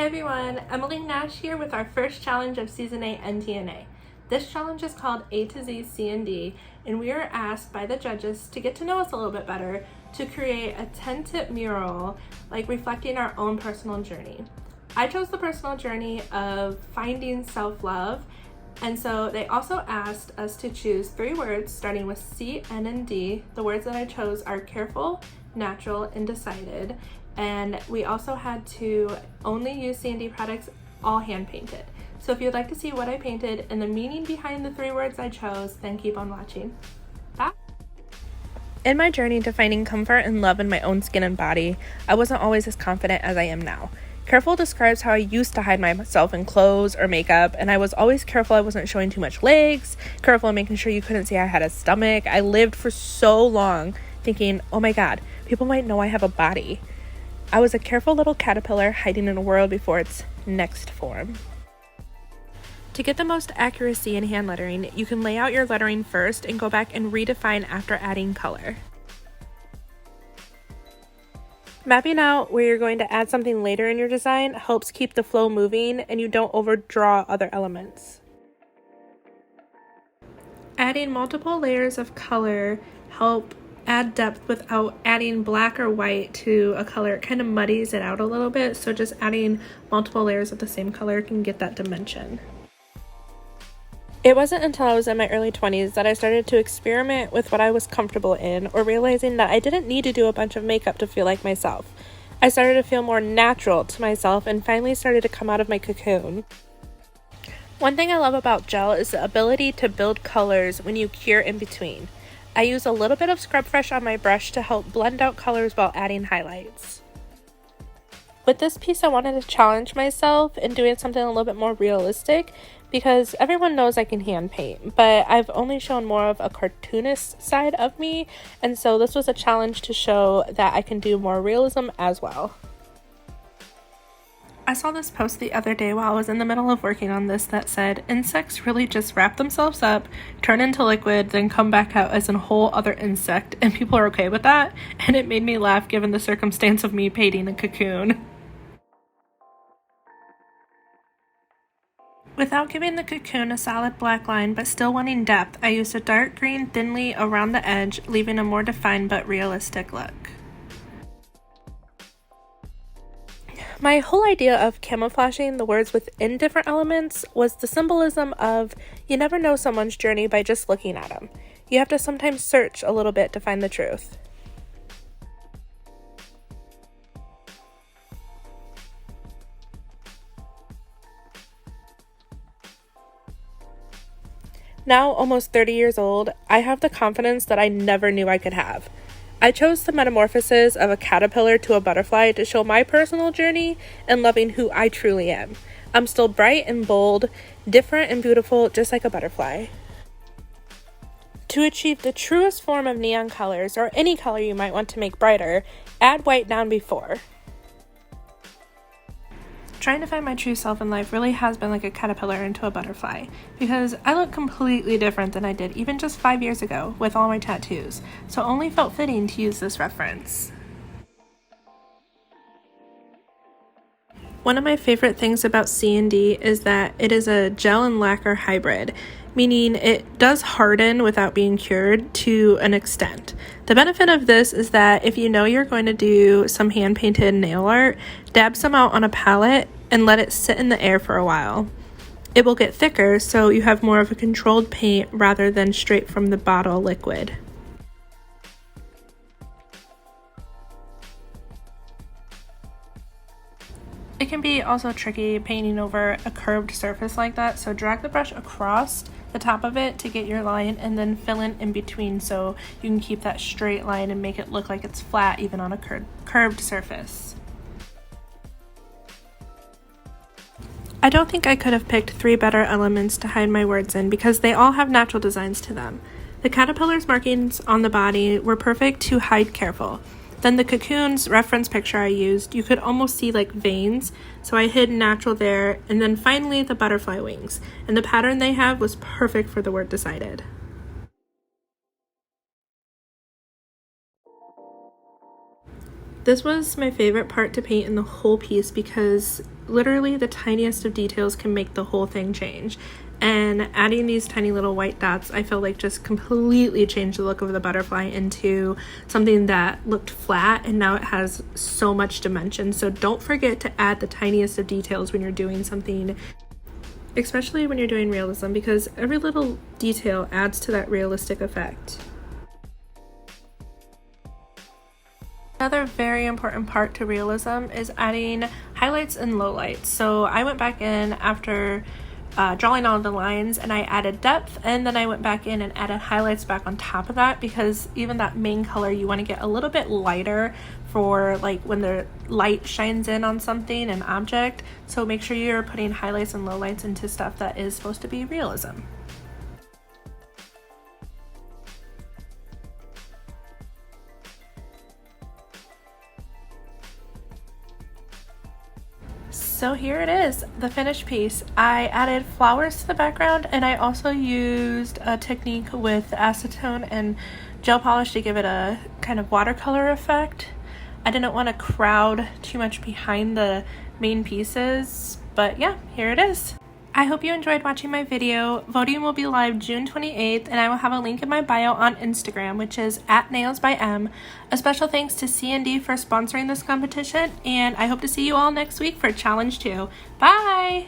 everyone, Emily Nash here with our first challenge of Season 8 NTNA. This challenge is called A to Z CND, and we are asked by the judges to get to know us a little bit better to create a 10-tip mural, like reflecting our own personal journey. I chose the personal journey of finding self-love, and so they also asked us to choose 3 words starting with C, N, and D. The words that I chose are careful, natural, and decided. And we also had to only use CND products, all hand painted. So if you'd like to see what I painted and the meaning behind the 3 words I chose, then keep on watching. Bye! In my journey to finding comfort and love in my own skin and body, I wasn't always as confident as I am now. Careful describes how I used to hide myself in clothes or makeup, and I was always careful I wasn't showing too much legs, careful making sure you couldn't see I had a stomach. I lived for so long thinking, oh my god, people might know I have a body. I was a careful little caterpillar hiding in a world before its next form. To get the most accuracy in hand lettering, you can lay out your lettering first and go back and redefine after adding color. Mapping out where you're going to add something later in your design helps keep the flow moving and you don't overdraw other elements. Adding multiple layers of color help add depth without adding black or white to a color. It kind of muddies it out a little bit, so just adding multiple layers of the same color can get that dimension. It wasn't until I was in my early 20s that I started to experiment with what I was comfortable in, or realizing that I didn't need to do a bunch of makeup to feel like myself. I started to feel more natural to myself and finally started to come out of my cocoon. One thing I love about gel is the ability to build colors when you cure in between. I use a little bit of Scrub Fresh on my brush to help blend out colors while adding highlights. With this piece, I wanted to challenge myself in doing something a little bit more realistic because everyone knows I can hand paint, but I've only shown more of a cartoonist side of me, and so this was a challenge to show that I can do more realism as well. I saw this post the other day while I was in the middle of working on this that said, insects really just wrap themselves up, turn into liquid, then come back out as a whole other insect, and people are okay with that, and it made me laugh given the circumstance of me painting a cocoon. Without giving the cocoon a solid black line but still wanting depth, I used a dark green thinly around the edge, leaving a more defined but realistic look. My whole idea of camouflaging the words within different elements was the symbolism of you never know someone's journey by just looking at them. You have to sometimes search a little bit to find the truth. Now, almost 30 years old, I have the confidence that I never knew I could have. I chose the metamorphosis of a caterpillar to a butterfly to show my personal journey and loving who I truly am. I'm still bright and bold, different and beautiful, just like a butterfly. To achieve the truest form of neon colors, or any color you might want to make brighter, add white down before. Trying to find my true self in life really has been like a caterpillar into a butterfly, because I look completely different than I did even just 5 years ago with all my tattoos, so it only felt fitting to use this reference. One of my favorite things about CND is that it is a gel and lacquer hybrid, meaning it does harden without being cured to an extent. The benefit of this is that if you know you're going to do some hand-painted nail art, dab some out on a palette and let it sit in the air for a while. It will get thicker, so you have more of a controlled paint rather than straight from the bottle liquid. It can be also tricky painting over a curved surface like that, so drag the brush across the top of it to get your line and then fill in between so you can keep that straight line and make it look like it's flat even on a curved surface. I don't think I could have picked 3 better elements to hide my words in because they all have natural designs to them. The caterpillar's markings on the body were perfect to hide careful. Then the cocoon's reference picture I used, you could almost see like veins, so I hid natural there, and then finally the butterfly wings, and the pattern they have was perfect for the word decided. This was my favorite part to paint in the whole piece because literally the tiniest of details can make the whole thing change. And adding these tiny little white dots, I feel like just completely changed the look of the butterfly into something that looked flat, and now it has so much dimension. So don't forget to add the tiniest of details when you're doing something, especially when you're doing realism, because every little detail adds to that realistic effect. Another very important part to realism is adding highlights and lowlights. So I went back in after drawing all the lines and I added depth, and then I went back in and added highlights back on top of that, because even that main color you want to get a little bit lighter for like when the light shines in on something, an object. So make sure you're putting highlights and lowlights into stuff that is supposed to be realism. So here it is, the finished piece. I added flowers to the background, and I also used a technique with acetone and gel polish to give it a kind of watercolor effect. I didn't want to crowd too much behind the main pieces, but yeah, here it is. I hope you enjoyed watching my video. Voting will be live June 28th, and I will have a link in my bio on Instagram, which is @nailsbym. A special thanks to CND for sponsoring this competition, and I hope to see you all next week for Challenge 2. Bye!